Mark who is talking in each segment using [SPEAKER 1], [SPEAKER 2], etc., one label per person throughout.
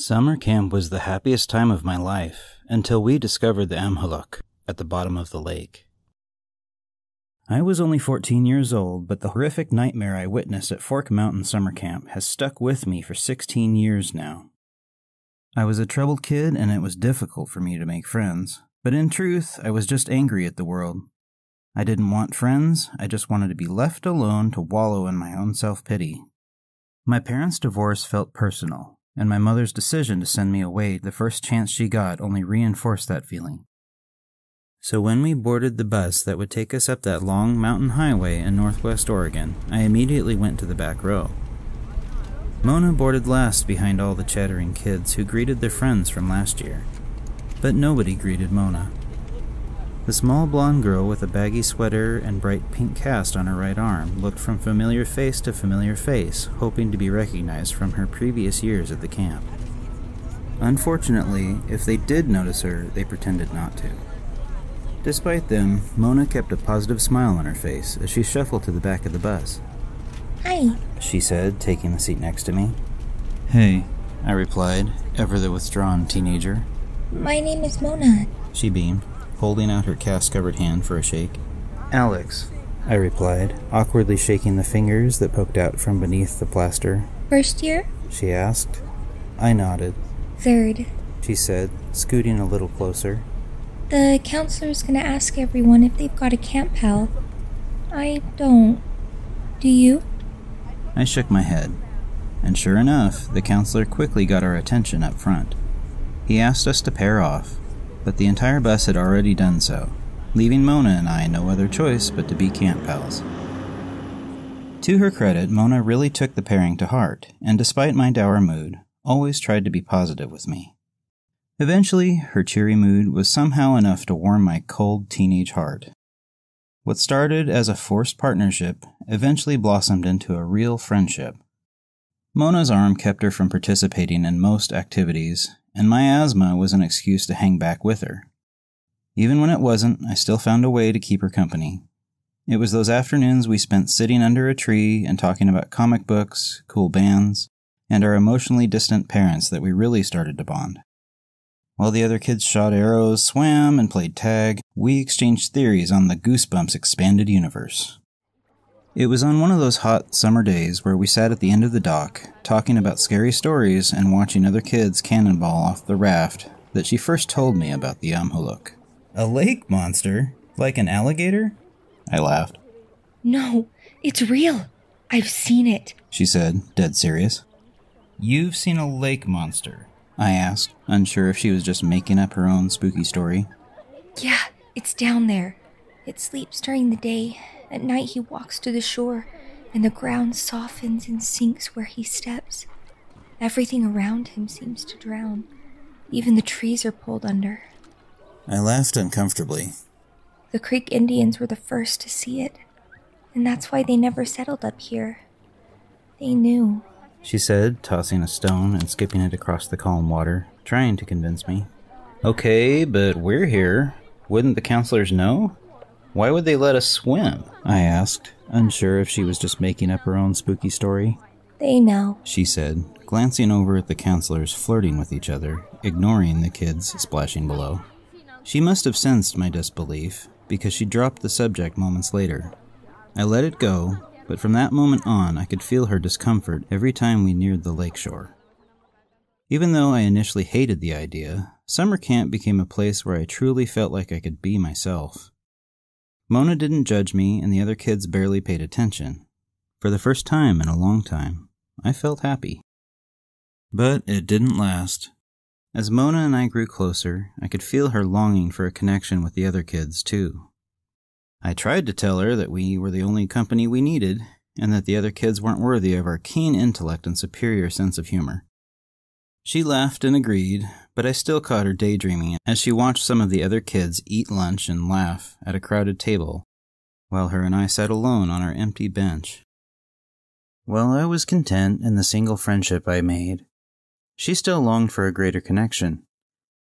[SPEAKER 1] Summer camp was the happiest time of my life until we discovered the Amhuluk at the bottom of the lake. I was only 14 years old, but the horrific nightmare I witnessed at Fork Mountain Summer Camp has stuck with me for 16 years now. I was a troubled kid and it was difficult for me to make friends, but in truth, I was just angry at the world. I didn't want friends, I just wanted to be left alone to wallow in my own self-pity. My parents' divorce felt personal, and my mother's decision to send me away the first chance she got only reinforced that feeling. So when we boarded the bus that would take us up that long mountain highway in northwest Oregon, I immediately went to the back row. Mona boarded last behind all the chattering kids who greeted their friends from last year. But nobody greeted Mona. The small blonde girl with a baggy sweater and bright pink cast on her right arm looked from familiar face to familiar face, hoping to be recognized from her previous years at the camp. Unfortunately, if they did notice her, they pretended not to. Despite them, Mona kept a positive smile on her face as she shuffled to the back of the bus.
[SPEAKER 2] "Hi,"
[SPEAKER 1] she said, taking the seat next to me. "Hey," I replied, ever the withdrawn teenager.
[SPEAKER 2] "My name is Mona,"
[SPEAKER 1] she beamed, holding out her cast-covered hand for a shake. "Alex," I replied, awkwardly shaking the fingers that poked out from beneath the plaster.
[SPEAKER 2] "First year?"
[SPEAKER 1] she asked. I nodded.
[SPEAKER 2] "Third,"
[SPEAKER 1] she said, scooting a little closer.
[SPEAKER 2] "The counselor's gonna ask everyone if they've got a camp pal. I don't. Do you?"
[SPEAKER 1] I shook my head, and sure enough, the counselor quickly got our attention up front. He asked us to pair off, but the entire bus had already done so, leaving Mona and I no other choice but to be camp pals. To her credit, Mona really took the pairing to heart, and despite my dour mood, always tried to be positive with me. Eventually, her cheery mood was somehow enough to warm my cold teenage heart. What started as a forced partnership eventually blossomed into a real friendship. Mona's arm kept her from participating in most activities, and my asthma was an excuse to hang back with her. Even when it wasn't, I still found a way to keep her company. It was those afternoons we spent sitting under a tree and talking about comic books, cool bands, and our emotionally distant parents that we really started to bond. While the other kids shot arrows, swam, and played tag, we exchanged theories on the Goosebumps expanded universe. It was on one of those hot summer days where we sat at the end of the dock, talking about scary stories and watching other kids cannonball off the raft, that she first told me about the Amhuluk. "A lake monster? Like an alligator?" I laughed.
[SPEAKER 2] "No, it's real. I've seen it,"
[SPEAKER 1] she said, dead serious. "You've seen a lake monster?" I asked, unsure if she was just making up her own spooky story.
[SPEAKER 2] "Yeah, it's down there. It sleeps during the day. At night he walks to the shore, and the ground softens and sinks where he steps. Everything around him seems to drown. Even the trees are pulled under."
[SPEAKER 1] I laughed uncomfortably.
[SPEAKER 2] "The Creek Indians were the first to see it, and that's why they never settled up here. They knew," she said, tossing a stone and skipping it across the calm water, trying to convince me.
[SPEAKER 1] "Okay, but we're here. Wouldn't the counselors know? Why would they let us swim?" I asked, unsure if she was just making up her own spooky story.
[SPEAKER 2] "They know,"
[SPEAKER 1] she said, glancing over at the counselors flirting with each other, ignoring the kids splashing below. She must have sensed my disbelief, because she dropped the subject moments later. I let it go, but from that moment on, I could feel her discomfort every time we neared the lakeshore. Even though I initially hated the idea, summer camp became a place where I truly felt like I could be myself. Mona didn't judge me, and the other kids barely paid attention. For the first time in a long time, I felt happy. But it didn't last. As Mona and I grew closer, I could feel her longing for a connection with the other kids, too. I tried to tell her that we were the only company we needed, and that the other kids weren't worthy of our keen intellect and superior sense of humor. She laughed and agreed, but I still caught her daydreaming as she watched some of the other kids eat lunch and laugh at a crowded table, while her and I sat alone on our empty bench. While I was content in the single friendship I made, she still longed for a greater connection.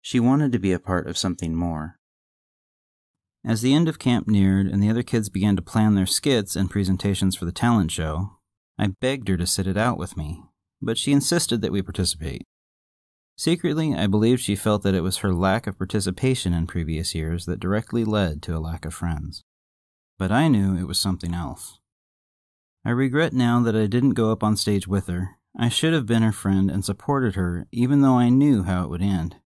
[SPEAKER 1] She wanted to be a part of something more. As the end of camp neared and the other kids began to plan their skits and presentations for the talent show, I begged her to sit it out with me, but she insisted that we participate. Secretly, I believed she felt that it was her lack of participation in previous years that directly led to a lack of friends. But I knew it was something else. I regret now that I didn't go up on stage with her. I should have been her friend and supported her, even though I knew how it would end.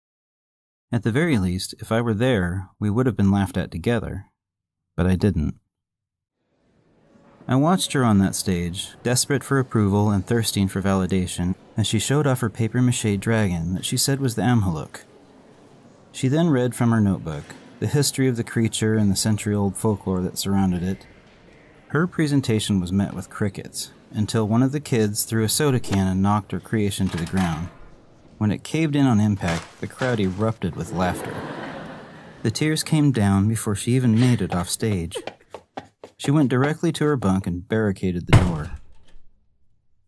[SPEAKER 1] At the very least, if I were there, we would have been laughed at together. But I didn't. I watched her on that stage, desperate for approval and thirsting for validation, as she showed off her papier-mâché dragon that she said was the Amhuluk. She then read from her notebook the history of the creature and the century-old folklore that surrounded it. Her presentation was met with crickets, until one of the kids threw a soda can and knocked her creation to the ground. When it caved in on impact, the crowd erupted with laughter. The tears came down before she even made it off stage. She went directly to her bunk and barricaded the door.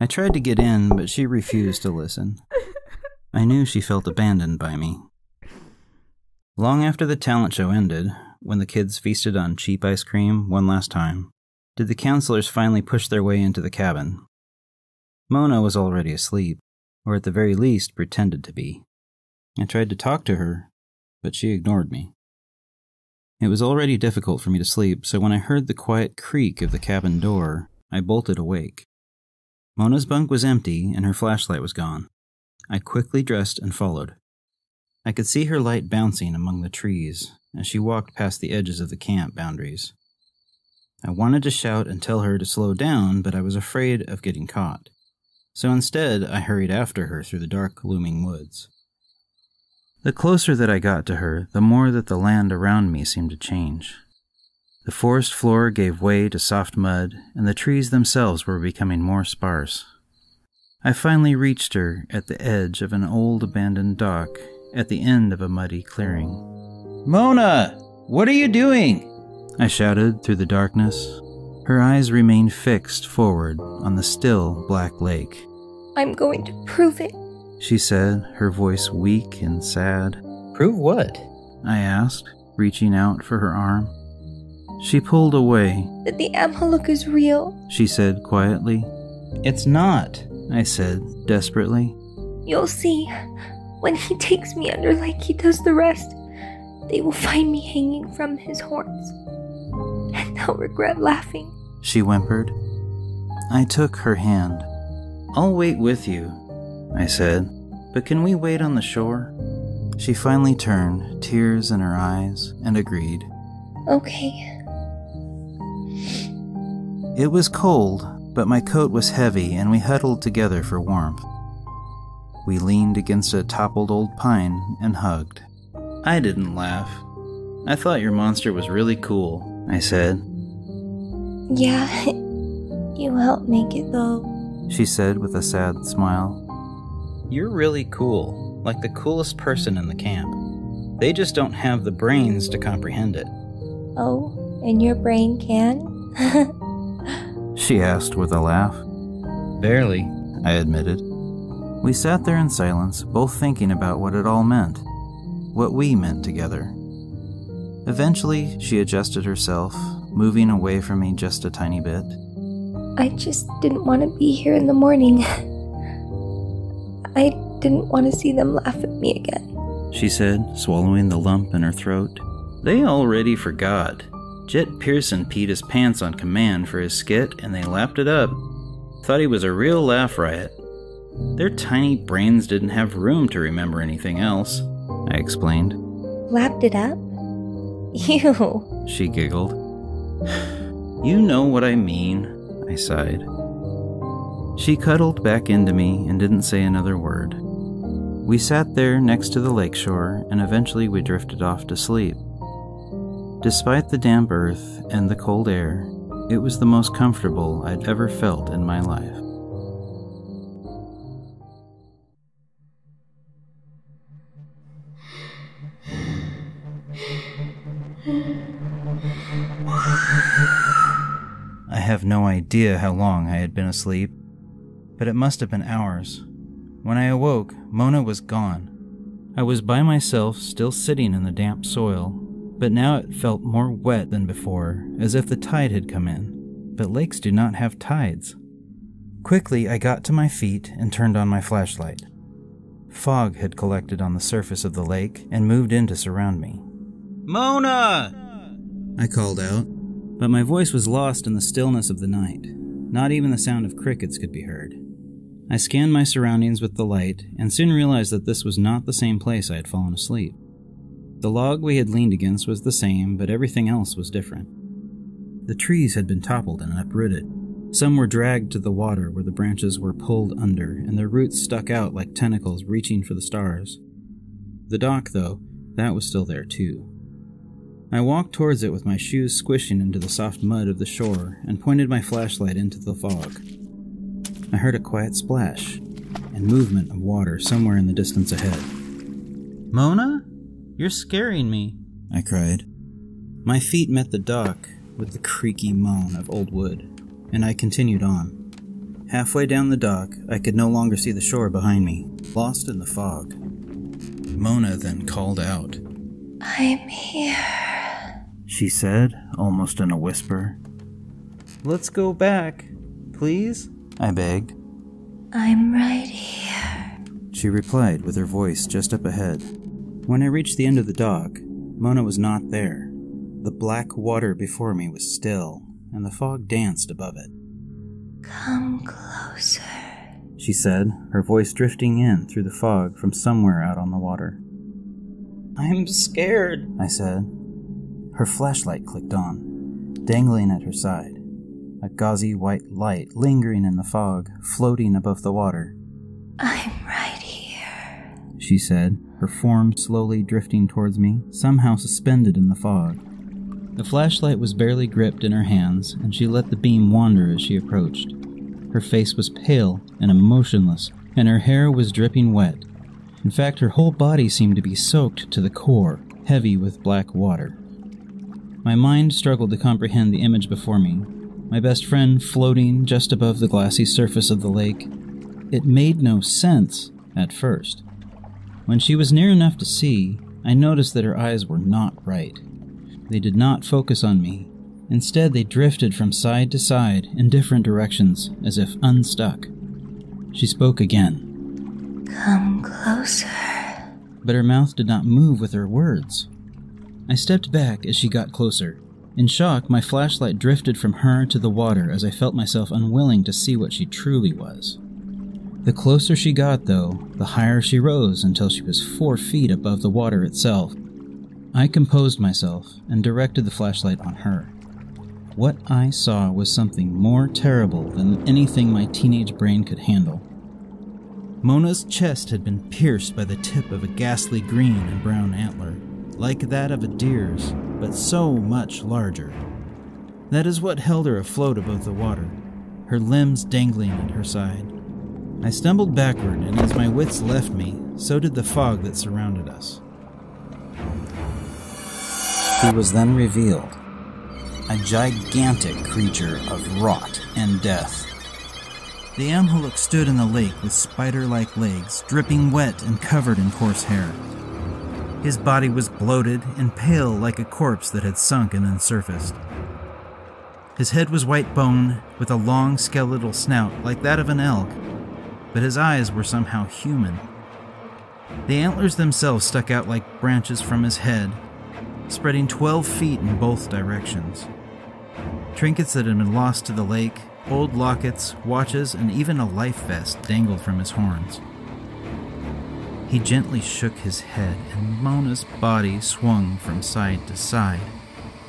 [SPEAKER 1] I tried to get in, but she refused to listen. I knew she felt abandoned by me. Long after the talent show ended, when the kids feasted on cheap ice cream one last time, did the counselors finally push their way into the cabin. Mona was already asleep, or at the very least pretended to be. I tried to talk to her, but she ignored me. It was already difficult for me to sleep, so when I heard the quiet creak of the cabin door, I bolted awake. Mona's bunk was empty and her flashlight was gone. I quickly dressed and followed. I could see her light bouncing among the trees as she walked past the edges of the camp boundaries. I wanted to shout and tell her to slow down, but I was afraid of getting caught. So instead, I hurried after her through the dark, looming woods. The closer that I got to her, the more that the land around me seemed to change. The forest floor gave way to soft mud, and the trees themselves were becoming more sparse. I finally reached her at the edge of an old abandoned dock at the end of a muddy clearing. "Mona! What are you doing?" I shouted through the darkness. Her eyes remained fixed forward on the still black lake.
[SPEAKER 2] "I'm going to prove it,"
[SPEAKER 1] she said, her voice weak and sad.
[SPEAKER 3] "Prove what?"
[SPEAKER 1] I asked, reaching out for her arm. She pulled away.
[SPEAKER 2] "That the Amhuluk is real,"
[SPEAKER 1] she said quietly.
[SPEAKER 3] "It's not,"
[SPEAKER 1] I said desperately.
[SPEAKER 2] "You'll see. When he takes me under like he does the rest, they will find me hanging from his horns. And they'll regret laughing,"
[SPEAKER 1] she whimpered. I took her hand. "I'll wait with you," I said, "but can we wait on the shore?" She finally turned, tears in her eyes, and agreed.
[SPEAKER 2] "Okay."
[SPEAKER 1] It was cold, but my coat was heavy and we huddled together for warmth. We leaned against a toppled old pine and hugged. I didn't laugh. "I thought your monster was really cool," I said.
[SPEAKER 2] "Yeah, you helped make it though,"
[SPEAKER 1] she said with a sad smile.
[SPEAKER 3] "You're really cool, like the coolest person in the camp. They just don't have the brains to comprehend it."
[SPEAKER 2] "Oh, and your brain can?"
[SPEAKER 1] she asked with a laugh.
[SPEAKER 3] "Barely,"
[SPEAKER 1] I admitted. We sat there in silence, both thinking about what it all meant, what we meant together. Eventually, she adjusted herself, moving away from me just a tiny bit.
[SPEAKER 2] "I just didn't want to be here in the morning. I didn't want to see them laugh at me again,"
[SPEAKER 1] she said, swallowing the lump in her throat.
[SPEAKER 3] "They already forgot. Jet Pearson peed his pants on command for his skit, and they lapped it up. Thought he was a real laugh riot. Their tiny brains didn't have room to remember anything else," I explained.
[SPEAKER 2] "Lapped it up? Ew,"
[SPEAKER 1] she giggled.
[SPEAKER 3] "You know what I mean," I sighed.
[SPEAKER 1] She cuddled back into me and didn't say another word. We sat there next to the lakeshore, and eventually we drifted off to sleep. Despite the damp earth and the cold air, it was the most comfortable I'd ever felt in my life. I have no idea how long I had been asleep, but it must have been hours. When I awoke, Mona was gone. I was by myself, still sitting in the damp soil, but now it felt more wet than before, as if the tide had come in. But lakes do not have tides. Quickly, I got to my feet and turned on my flashlight. Fog had collected on the surface of the lake and moved in to surround me.
[SPEAKER 3] "Mona!"
[SPEAKER 1] I called out, but my voice was lost in the stillness of the night. Not even the sound of crickets could be heard. I scanned my surroundings with the light and soon realized that this was not the same place I had fallen asleep. The log we had leaned against was the same, but everything else was different. The trees had been toppled and uprooted. Some were dragged to the water where the branches were pulled under and their roots stuck out like tentacles reaching for the stars. The dock, though, that was still there too. I walked towards it with my shoes squishing into the soft mud of the shore and pointed my flashlight into the fog. I heard a quiet splash and movement of water somewhere in the distance ahead.
[SPEAKER 3] "Mona? You're scaring me,"
[SPEAKER 1] I cried. My feet met the dock with the creaky moan of old wood, and I continued on. Halfway down the dock, I could no longer see the shore behind me, lost in the fog. Mona then called out.
[SPEAKER 2] "I'm here,"
[SPEAKER 1] she said, almost in a whisper.
[SPEAKER 3] "Let's go back, please,"
[SPEAKER 1] I begged.
[SPEAKER 2] "I'm right here,"
[SPEAKER 1] she replied with her voice just up ahead. When I reached the end of the dock, Mona was not there. The black water before me was still, and the fog danced above it.
[SPEAKER 2] "Come closer,"
[SPEAKER 1] she said, her voice drifting in through the fog from somewhere out on the water.
[SPEAKER 3] "I'm scared,"
[SPEAKER 1] I said. Her flashlight clicked on, dangling at her side, a gauzy white light lingering in the fog, floating above the water.
[SPEAKER 2] "I'm right here,"
[SPEAKER 1] she said, her form slowly drifting towards me, somehow suspended in the fog. The flashlight was barely gripped in her hands, and she let the beam wander as she approached. Her face was pale and emotionless, and her hair was dripping wet. In fact, her whole body seemed to be soaked to the core, heavy with black water. My mind struggled to comprehend the image before me. My best friend floating just above the glassy surface of the lake. It made no sense at first. When she was near enough to see, I noticed that her eyes were not right. They did not focus on me. Instead, they drifted from side to side in different directions, as if unstuck. She spoke again.
[SPEAKER 2] "Come closer."
[SPEAKER 1] But her mouth did not move with her words. I stepped back as she got closer. In shock, my flashlight drifted from her to the water as I felt myself unwilling to see what she truly was. The closer she got, though, the higher she rose until she was 4 feet above the water itself. I composed myself and directed the flashlight on her. What I saw was something more terrible than anything my teenage brain could handle. Mona's chest had been pierced by the tip of a ghastly green and brown antler, like that of a deer's, but so much larger. That is what held her afloat above the water, her limbs dangling at her side. I stumbled backward, and as my wits left me, so did the fog that surrounded us. He was then revealed, a gigantic creature of rot and death. The Amhuluk stood in the lake with spider-like legs, dripping wet and covered in coarse hair. His body was bloated and pale like a corpse that had sunk and then surfaced. His head was white bone, with a long skeletal snout like that of an elk, but his eyes were somehow human. The antlers themselves stuck out like branches from his head, spreading 12 feet in both directions. Trinkets that had been lost to the lake, old lockets, watches, and even a life vest dangled from his horns. He gently shook his head, and Mona's body swung from side to side.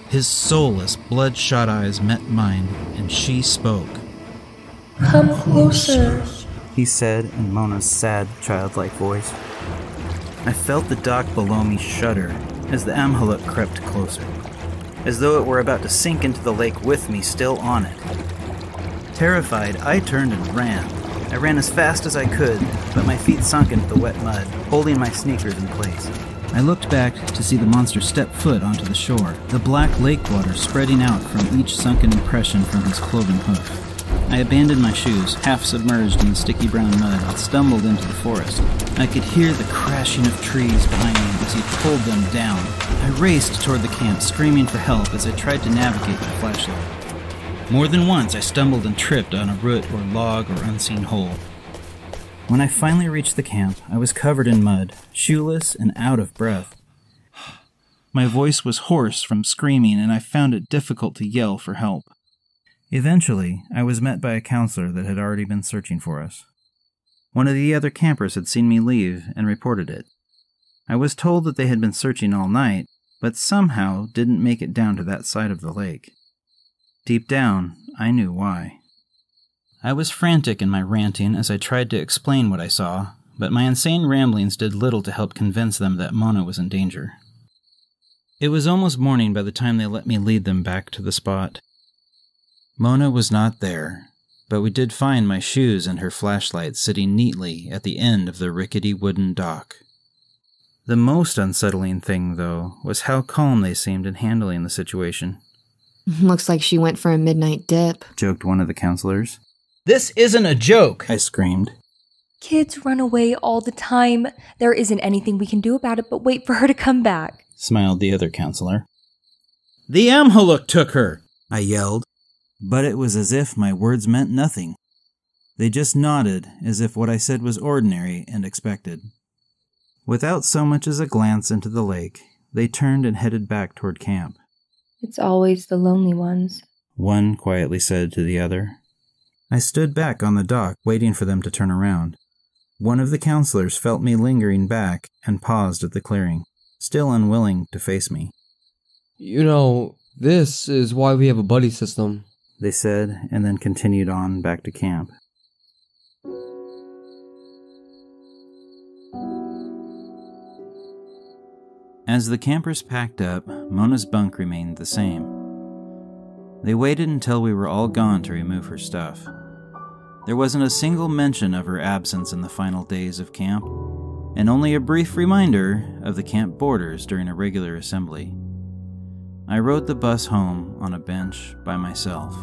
[SPEAKER 1] His soulless, bloodshot eyes met mine, and she spoke.
[SPEAKER 2] "Come closer,"
[SPEAKER 1] he said in Mona's sad, childlike voice. I felt the dock below me shudder as the Amhuluk crept closer, as though it were about to sink into the lake with me still on it. Terrified, I turned and ran. I ran as fast as I could, but my feet sunk into the wet mud, holding my sneakers in place. I looked back to see the monster step foot onto the shore, the black lake water spreading out from each sunken impression from his cloven hoof. I abandoned my shoes, half submerged in the sticky brown mud, and stumbled into the forest. I could hear the crashing of trees behind me as he pulled them down. I raced toward the camp, screaming for help as I tried to navigate the flashlight. More than once I stumbled and tripped on a root or log or unseen hole. When I finally reached the camp, I was covered in mud, shoeless, and out of breath. My voice was hoarse from screaming, and I found it difficult to yell for help. Eventually, I was met by a counselor that had already been searching for us. One of the other campers had seen me leave and reported it. I was told that they had been searching all night, but somehow didn't make it down to that side of the lake. Deep down, I knew why. I was frantic in my ranting as I tried to explain what I saw, but my insane ramblings did little to help convince them that Mona was in danger. It was almost morning by the time they let me lead them back to the spot. Mona was not there, but we did find my shoes and her flashlight sitting neatly at the end of the rickety wooden dock. The most unsettling thing, though, was how calm they seemed in handling the situation.
[SPEAKER 4] Looks like she went for a midnight dip,
[SPEAKER 1] joked one of the counselors. "This isn't a joke!" I screamed.
[SPEAKER 2] Kids run away all the time. There isn't anything we can do about it but wait for her to come back,
[SPEAKER 1] smiled the other counselor. "The Amhuluk took her!" I yelled. But it was as if my words meant nothing. They just nodded, as if what I said was ordinary and expected. Without so much as a glance into the lake, they turned and headed back toward camp.
[SPEAKER 2] "It's always the lonely ones,"
[SPEAKER 1] one quietly said to the other. I stood back on the dock, waiting for them to turn around. One of the counselors felt me lingering back and paused at the clearing, still unwilling to face me.
[SPEAKER 5] "You know, this is why we have a buddy system,"
[SPEAKER 1] they said, and then continued on back to camp. As the campers packed up, Mona's bunk remained the same. They waited until we were all gone to remove her stuff. There wasn't a single mention of her absence in the final days of camp, and only a brief reminder of the camp borders during a regular assembly. I rode the bus home on a bench by myself.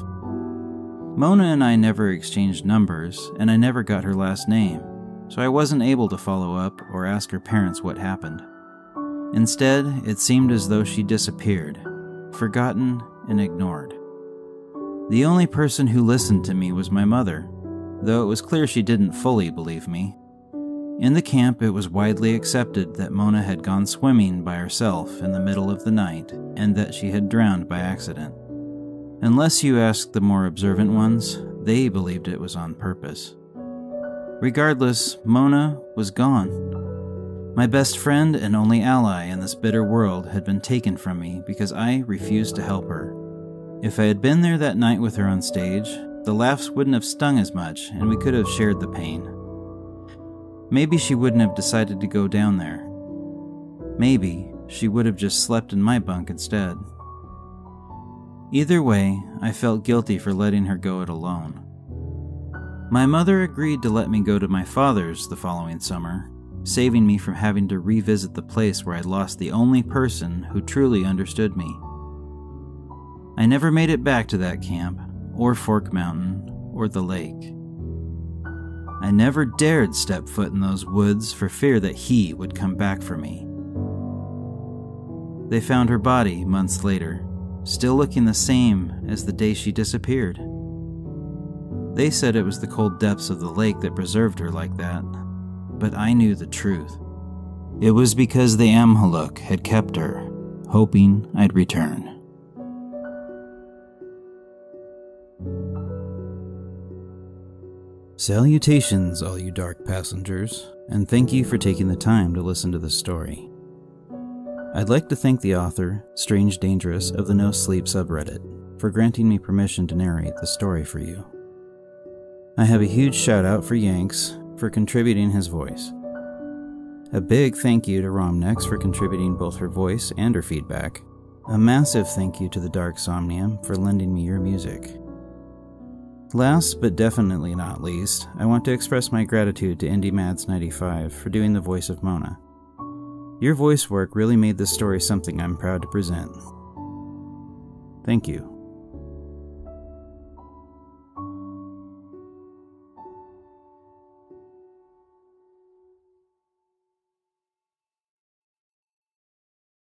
[SPEAKER 1] Mona and I never exchanged numbers, and I never got her last name, so I wasn't able to follow up or ask her parents what happened. Instead, it seemed as though she disappeared, forgotten and ignored. The only person who listened to me was my mother, though it was clear she didn't fully believe me. In the camp, it was widely accepted that Mona had gone swimming by herself in the middle of the night and that she had drowned by accident. Unless you asked the more observant ones, they believed it was on purpose. Regardless, Mona was gone. My best friend and only ally in this bitter world had been taken from me because I refused to help her. If I had been there that night with her on stage, the laughs wouldn't have stung as much and we could have shared the pain. Maybe she wouldn't have decided to go down there. Maybe she would have just slept in my bunk instead. Either way, I felt guilty for letting her go it alone. My mother agreed to let me go to my father's the following summer, saving me from having to revisit the place where I'd lost the only person who truly understood me. I never made it back to that camp, or Fork Mountain, or the lake. I never dared step foot in those woods for fear that he would come back for me. They found her body months later, still looking the same as the day she disappeared. They said it was the cold depths of the lake that preserved her like that, but I knew the truth. It was because the Amhuluk had kept her, hoping I'd return. Salutations, all you dark passengers, and thank you for taking the time to listen to this story. I'd like to thank the author, Strange Dangerous, of the No Sleep subreddit, for granting me permission to narrate the story for you. I have a huge shout out for Yanks for contributing his voice. A big thank you to Romnex for contributing both her voice and her feedback. A massive thank you to the Dark Somnium for lending me your music. Last but definitely not least, I want to express my gratitude to IndieMads95 for doing the voice of Mona. Your voice work really made this story something I'm proud to present. Thank you.